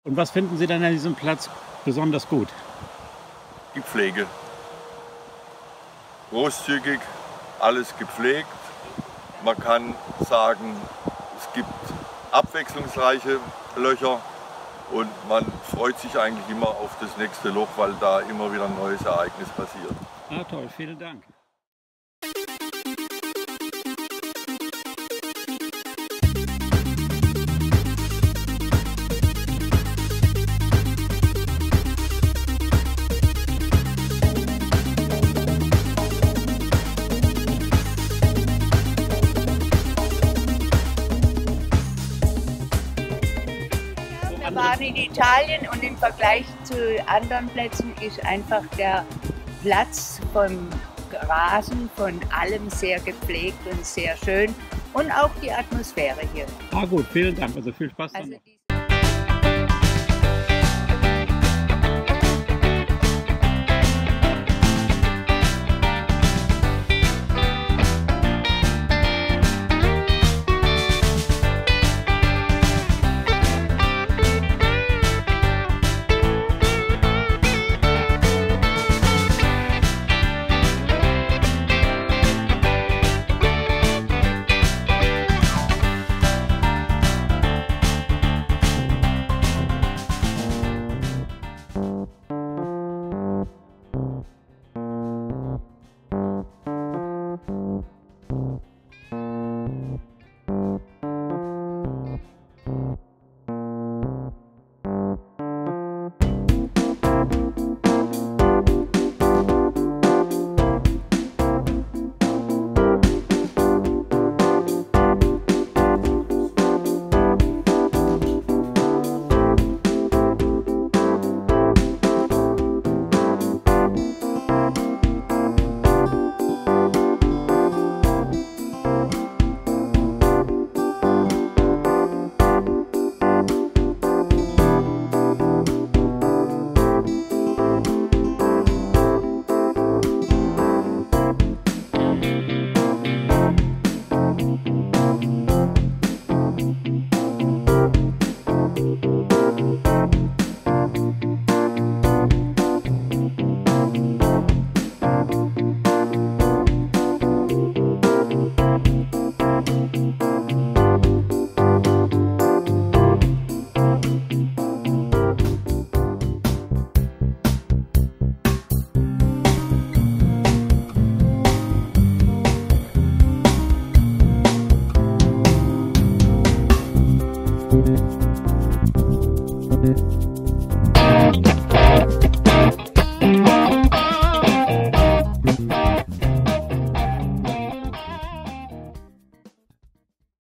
Und was finden Sie denn an diesem Platz besonders gut? Die Pflege. Großzügig, alles gepflegt. Man kann sagen, es gibt abwechslungsreiche Löcher und man freut sich eigentlich immer auf das nächste Loch, weil da immer wieder ein neues Ereignis passiert. Ah, toll, vielen Dank. Wir waren in Italien und im Vergleich zu anderen Plätzen ist einfach der Platz vom Rasen, von allem sehr gepflegt und sehr schön und auch die Atmosphäre hier. Ah gut, vielen Dank. Also viel Spaß dann Also noch. Thank you.